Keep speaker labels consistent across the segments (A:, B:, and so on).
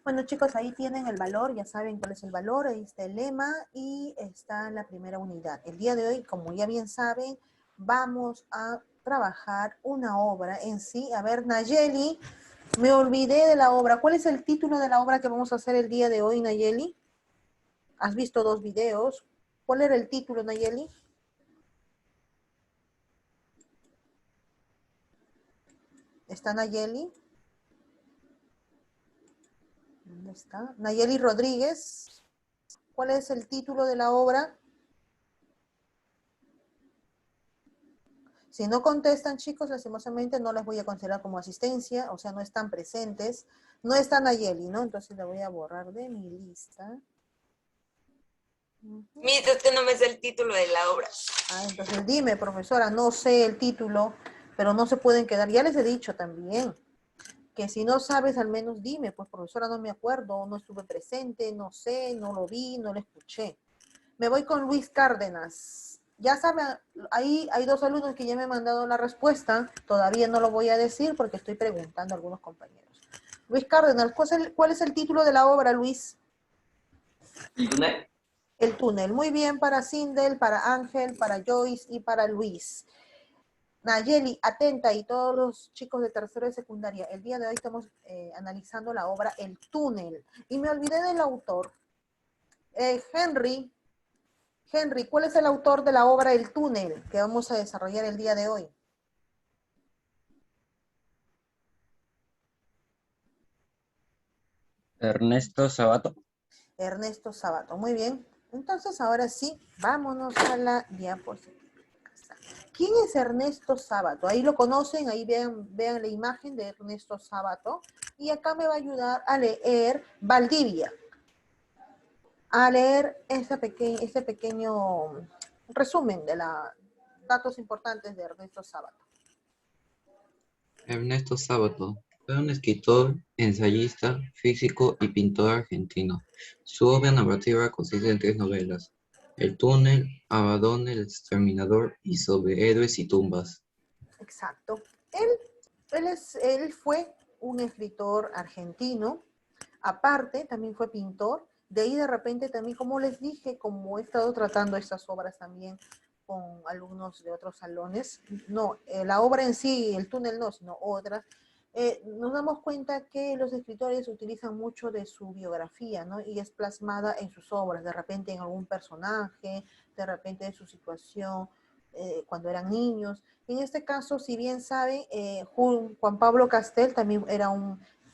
A: Bueno, chicos, ahí tienen el valor, ya saben cuál es el valor, ahí está el lema y está la primera unidad. El día de hoy, como ya bien saben, vamos a trabajar una obra en sí. A ver, Nayeli, me olvidé de la obra. ¿Cuál es el título de la obra que vamos a hacer el día de hoy, Nayeli? Has visto dos videos. ¿Cuál era el título, Nayeli? ¿Está Nayeli? ¿Dónde está? Nayeli Rodríguez. ¿Cuál es el título de la obra? Si no contestan, chicos, lastimosamente no les voy a considerar como asistencia, o sea, no están presentes. No está Nayeli, ¿no? Entonces la voy a borrar de mi lista.
B: Mira, es que no me sé el título de la obra.
A: Entonces dime, profesora, no sé el título, pero no se pueden quedar. Ya les he dicho también que si no sabes, al menos dime, pues profesora, no me acuerdo, no estuve presente, no sé, no lo vi, no lo escuché. Me voy con Luis Cárdenas. Ya saben, ahí hay dos alumnos que ya me han mandado la respuesta. Todavía no lo voy a decir porque estoy preguntando a algunos compañeros. Luis Cárdenas, ¿cuál es el título de la obra, Luis?
B: El túnel.
A: El túnel. Muy bien para Sindel, para Ángel, para Joyce y para Luis. Nayeli, atenta, y todos los chicos de tercero y secundaria. El día de hoy estamos analizando la obra El túnel. Y me olvidé del autor. Henry, ¿cuál es el autor de la obra El túnel que vamos a desarrollar el día de hoy?
C: Ernesto Sabato.
A: Ernesto Sabato. Muy bien. Entonces, ahora sí, vámonos a la diapositiva. ¿Quién es Ernesto Sabato? Ahí lo conocen, ahí vean la imagen de Ernesto Sabato. Y acá me va a ayudar a leer Valdivia. A leer este pequeño resumen de los datos importantes de Ernesto Sabato.
D: Ernesto Sábato fue un escritor, ensayista, físico y pintor argentino. Su obra narrativa consiste en tres novelas: El túnel, Abaddon el exterminador y Sobre héroes y tumbas.
A: Exacto. Él fue un escritor argentino, aparte también fue pintor, de ahí de repente también, como les dije, como he estado tratando estas obras también con alumnos de otros salones, no, la obra en sí, el túnel no, sino otras, nos damos cuenta que los escritores utilizan mucho de su biografía, ¿no? Y es plasmada en sus obras, de repente en algún personaje, de repente en su situación cuando eran niños. En este caso, si bien saben, Juan Pablo Castel también era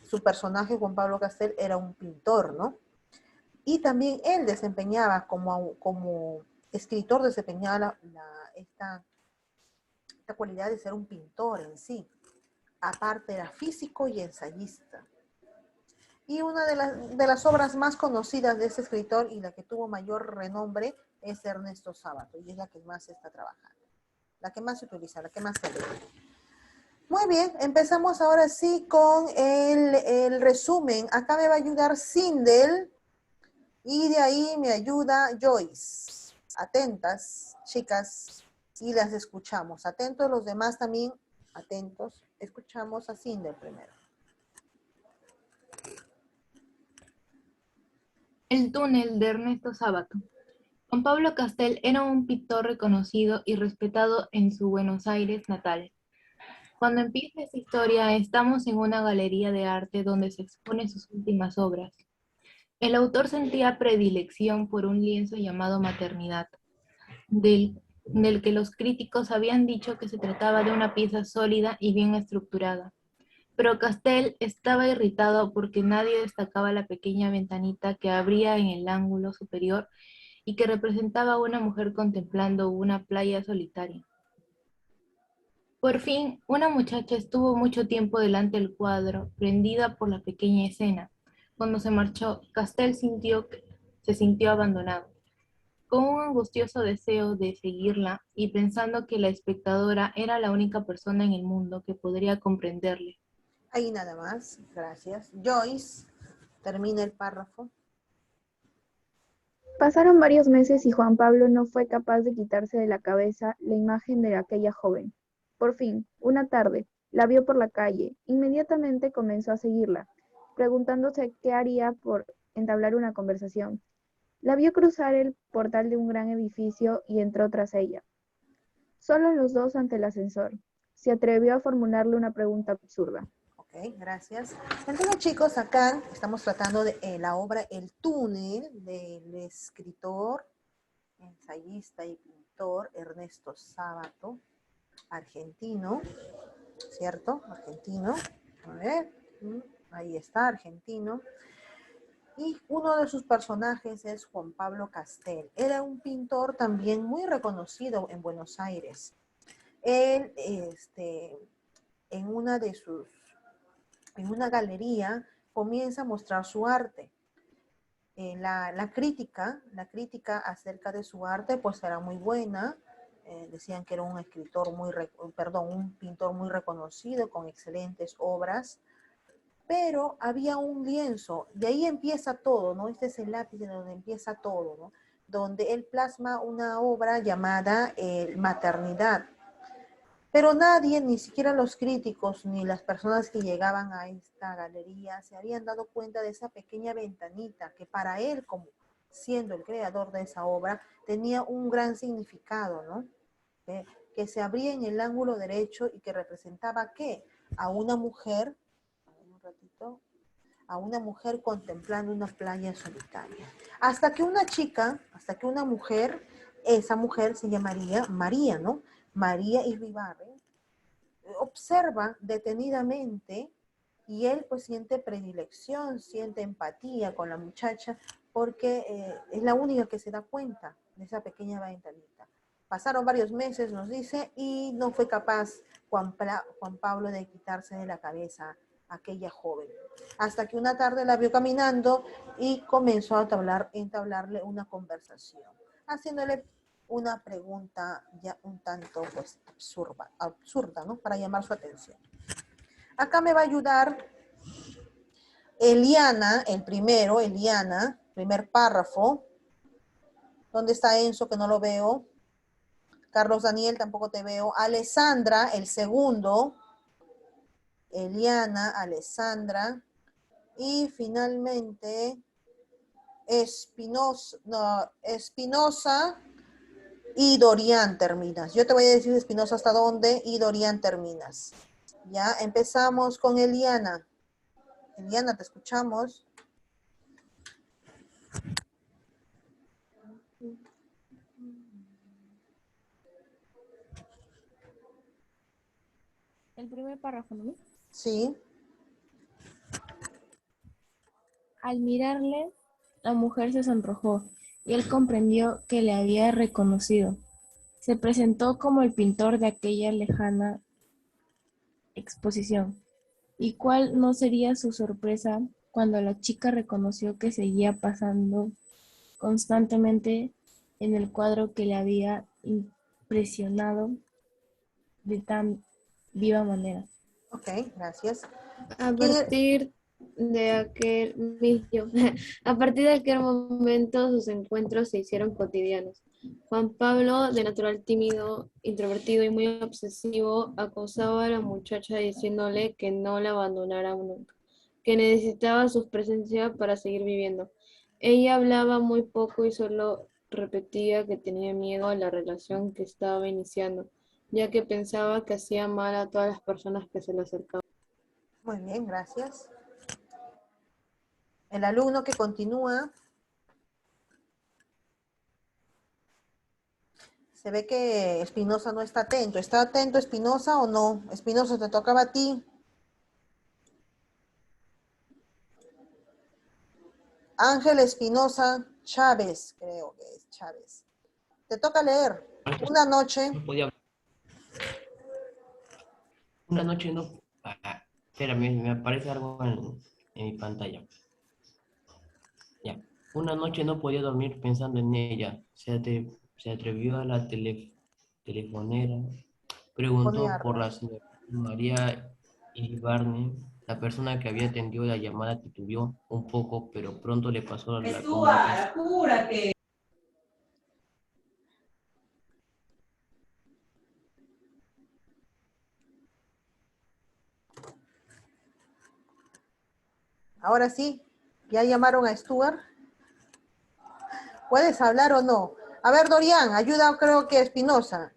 A: su personaje, Juan Pablo Castel, era un pintor, ¿no? Y también él desempeñaba como escritor, desempeñaba esta cualidad de ser un pintor en sí. Aparte era físico y ensayista. Y una de las obras más conocidas de ese escritor y la que tuvo mayor renombre es Ernesto Sábato, y es la que más se está trabajando, la que más se utiliza, la que más se lee. Muy bien, empezamos ahora sí con el resumen. Acá me va a ayudar Sindel y de ahí me ayuda Joyce. Atentas, chicas, y las escuchamos. Atentos los demás también, atentos. Escuchamos a Sindel primero.
E: El túnel de Ernesto Sábato. Juan Pablo Castel era un pintor reconocido y respetado en su Buenos Aires natal. Cuando empieza esta historia, estamos en una galería de arte donde se exponen sus últimas obras. El autor sentía predilección por un lienzo llamado Maternidad, del que los críticos habían dicho que se trataba de una pieza sólida y bien estructurada. Pero Castel estaba irritado porque nadie destacaba la pequeña ventanita que abría en el ángulo superior y que representaba a una mujer contemplando una playa solitaria. Por fin, una muchacha estuvo mucho tiempo delante del cuadro, prendida por la pequeña escena. Cuando se marchó, Castel se sintió abandonado, con un angustioso deseo de seguirla y pensando que la espectadora era la única persona en el mundo que podría comprenderle.
A: Ahí nada más, gracias. Joyce, termina el párrafo.
F: Pasaron varios meses y Juan Pablo no fue capaz de quitarse de la cabeza la imagen de aquella joven. Por fin, una tarde, la vio por la calle. Inmediatamente comenzó a seguirla. preguntándose qué haría por entablar una conversación. La vio cruzar el portal de un gran edificio y entró tras ella. Solo los dos ante el ascensor. Se atrevió a formularle una pregunta absurda.
A: Ok, gracias. Entonces, chicos, acá estamos tratando de la obra El túnel del escritor, ensayista y pintor Ernesto Sábato, argentino, ¿cierto? Argentino. A ver, ahí está, argentino. Y uno de sus personajes es Juan Pablo Castel. Era un pintor también muy reconocido en Buenos Aires. Él, en una de sus, en una galería, comienza a mostrar su arte. La crítica acerca de su arte, pues era muy buena. Decían que era un escritor un pintor muy reconocido, con excelentes obras. Pero había un lienzo, de ahí empieza todo, ¿no? Este es el lápiz de donde empieza todo, ¿no? Donde él plasma una obra llamada Maternidad. Pero nadie, ni siquiera los críticos, ni las personas que llegaban a esta galería, se habían dado cuenta de esa pequeña ventanita que para él, como siendo el creador de esa obra, tenía un gran significado, ¿no? Que se abría en el ángulo derecho y que representaba, ¿qué? A una mujer, un ratito, a una mujer contemplando una playa solitaria. Hasta que una mujer, esa mujer se llamaría María, ¿no? María Irribarren, observa detenidamente y él pues siente predilección, siente empatía con la muchacha porque es la única que se da cuenta de esa pequeña ventanita. Pasaron varios meses, nos dice, y no fue capaz Juan Pablo de quitarse de la cabeza a aquella joven. Hasta que una tarde la vio caminando y comenzó a entablarle una conversación, haciéndole una pregunta ya un tanto pues absurda, ¿no? Para llamar su atención. Acá me va a ayudar Eliana, primer párrafo. ¿Dónde está Enzo? Que no lo veo. Carlos Daniel, tampoco te veo. Alessandra, el segundo. Eliana, Alessandra. Y finalmente, Espinosa y Dorian terminas. Yo te voy a decir, Espinosa, hasta dónde y Dorian terminas. Ya, empezamos con Eliana. Eliana, te escuchamos.
C: El primer párrafo, ¿no?
A: Sí.
C: Al mirarle, la mujer se sonrojó y él comprendió que le había reconocido. Se presentó como el pintor de aquella lejana exposición. ¿Y cuál no sería su sorpresa cuando la chica reconoció que seguía pasando constantemente en el cuadro que le había impresionado de tan viva manera?
A: Ok, gracias.
G: A
A: ¿Quién es?
G: partir de aquel mismo, a partir de aquel momento sus encuentros se hicieron cotidianos. Juan Pablo, de natural tímido, introvertido y muy obsesivo, acosaba a la muchacha diciéndole que no la abandonara nunca, que necesitaba su presencia para seguir viviendo. Ella hablaba muy poco y solo repetía que tenía miedo a la relación que estaba iniciando, ya que pensaba que hacía mal a todas las personas que se le acercaban.
A: Muy bien, gracias. El alumno que continúa, se ve que Espinosa no está atento. ¿Está atento Espinosa o no? Espinosa, te tocaba a ti. Ángel Espinosa Chávez, creo que es Chávez. Te toca leer. Una noche.
H: No podía. Una noche no. Espérame, me aparece algo en mi pantalla. Ya. Una noche no podía dormir pensando en ella. Se atrevió a la telefonera. Preguntó por la señora María Ibarne. La persona que había atendido la llamada titubeó un poco, pero pronto le pasó la comunicación.
A: Ahora sí, ¿ya llamaron a Stuart? ¿Puedes hablar o no? A ver, Dorian, ayuda, creo que Espinosa.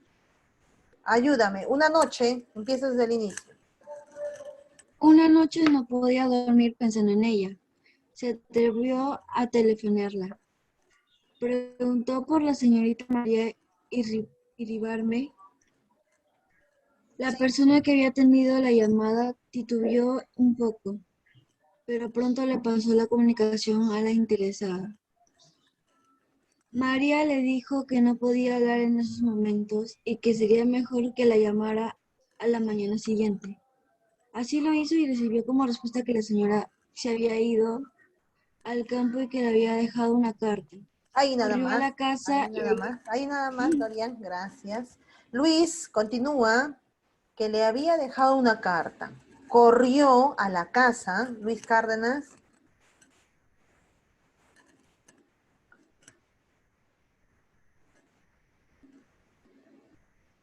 A: Ayúdame. Una noche, empiezas desde el inicio.
I: Una noche no podía dormir pensando en ella. Se atrevió a telefonarla. Preguntó por la señorita María Iribarme. La persona que había atendido la llamada titubeó un poco, pero pronto le pasó la comunicación a la interesada. María le dijo que no podía hablar en esos momentos y que sería mejor que la llamara a la mañana siguiente. Así lo hizo y recibió como respuesta que la señora se había ido al campo y que le había dejado una carta.
A: Ahí nada
I: Corrió a
A: más.
I: la casa
A: Ahí nada más, Dorian. Gracias. Luis continúa que le había dejado una carta. Corrió a la casa, Luis Cárdenas.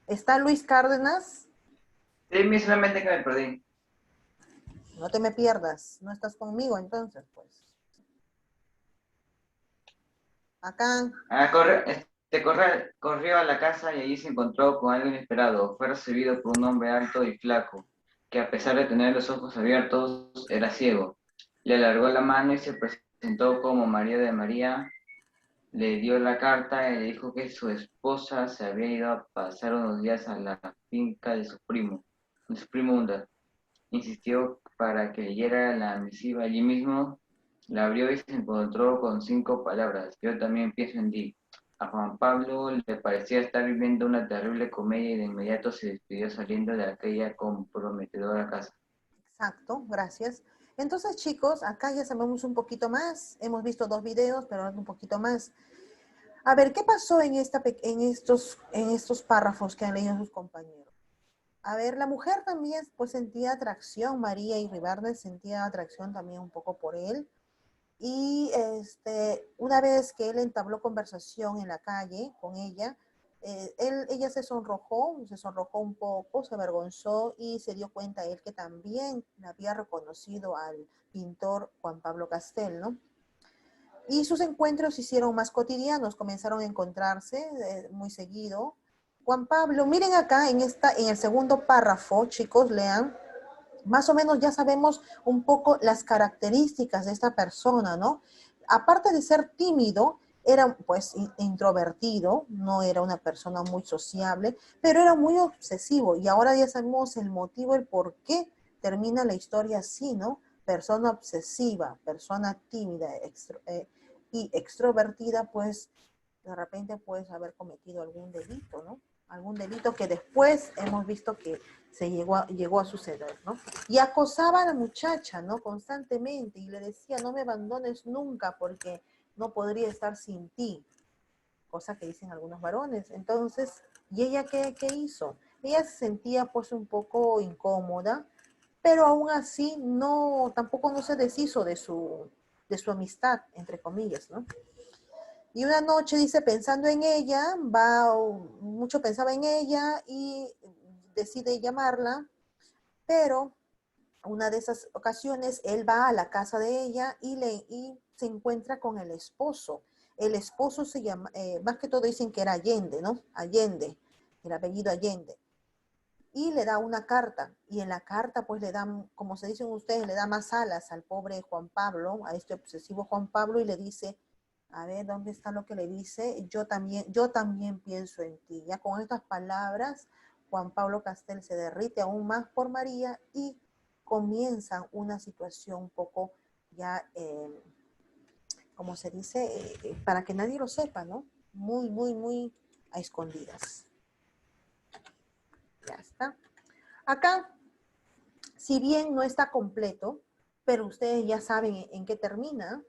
A: ¿Está Luis Cárdenas?
B: Sí, solamente que me perdí.
A: No te me pierdas. No estás conmigo entonces, pues. Acá.
B: Corrió a la casa y allí se encontró con algo inesperado. Fue recibido por un hombre alto y flaco, que a pesar de tener los ojos abiertos, era ciego. Le alargó la mano y se presentó como María de María. Le dio la carta y le dijo que su esposa se había ido a pasar unos días a la finca de su primo Hunda. Insistió para que leyera la misiva allí mismo. La abrió y se encontró con 5 palabras. Yo también pienso en ti. A Juan Pablo le parecía estar viviendo una terrible comedia y de inmediato se despidió saliendo de aquella comprometedora casa.
A: Exacto, gracias. Entonces, chicos, acá ya sabemos un poquito más. Hemos visto 2 videos, pero ahora un poquito más. A ver, ¿qué pasó en estos párrafos que han leído sus compañeros? A ver, la mujer también pues sentía atracción, María Iribarne sentía atracción también un poco por él. Y una vez que él entabló conversación en la calle con ella, ella se sonrojó un poco, se avergonzó y se dio cuenta él que también había reconocido al pintor Juan Pablo Castel, ¿no? Y sus encuentros se hicieron más cotidianos, comenzaron a encontrarse muy seguido. Juan Pablo, miren acá en el segundo párrafo, chicos, lean, más o menos ya sabemos un poco las características de esta persona, ¿no? Aparte de ser tímido, era pues introvertido, no era una persona muy sociable, pero era muy obsesivo y ahora ya sabemos el motivo, el por qué termina la historia así, ¿no? Persona obsesiva, persona tímida y extrovertida, pues de repente puedes haber cometido algún delito, ¿no? Algún delito que después hemos visto que llegó a suceder, ¿no? Y acosaba a la muchacha, ¿no? Constantemente y le decía, no me abandones nunca porque no podría estar sin ti, cosa que dicen algunos varones. Entonces, ¿y ella qué hizo? Ella se sentía pues un poco incómoda, pero aún así tampoco no se deshizo de su amistad, entre comillas, ¿no? Y una noche, dice, pensando en ella, mucho pensaba en ella y decide llamarla, pero una de esas ocasiones él va a la casa de ella y se encuentra con el esposo. El esposo se llama, más que todo dicen que era Allende, ¿no? Allende, el apellido Allende. Y le da una carta, y en la carta pues le dan, como se dicen ustedes, le da más alas al pobre Juan Pablo, a este obsesivo Juan Pablo, y le dice, a ver, ¿dónde está lo que le dice? Yo también pienso en ti. Ya con estas palabras, Juan Pablo Castel se derrite aún más por María y comienza una situación un poco ya, como se dice, para que nadie lo sepa, ¿no? Muy, muy, muy a escondidas. Ya está. Acá, si bien no está completo, pero ustedes ya saben en qué termina.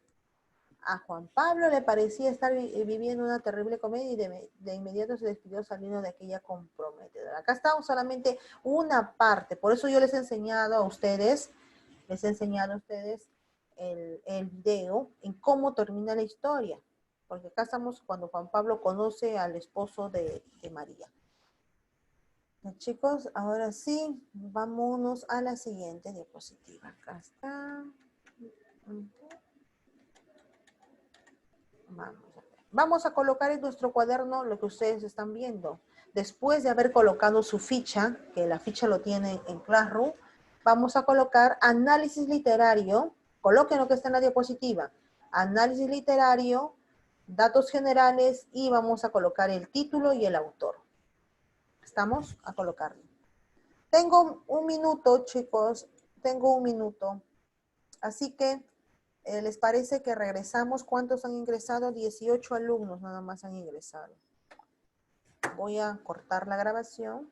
A: A Juan Pablo le parecía estar viviendo una terrible comedia y de inmediato se despidió saliendo de aquella comprometedora. Acá estamos solamente una parte, por eso yo les he enseñado a ustedes, el video en cómo termina la historia, porque acá estamos cuando Juan Pablo conoce al esposo de María. Chicos, ahora sí, vámonos a la siguiente diapositiva. Acá está. Vamos a colocar en nuestro cuaderno lo que ustedes están viendo. Después de haber colocado su ficha, que la ficha lo tiene en Classroom, vamos a colocar análisis literario. Coloquen lo que está en la diapositiva. Análisis literario, datos generales y vamos a colocar el título y el autor. ¿Estamos? A colocarlo. Tengo un minuto, chicos. Tengo un minuto. Así que, ¿les parece que regresamos? ¿Cuántos han ingresado? 18 alumnos nada más han ingresado. Voy a cortar la grabación.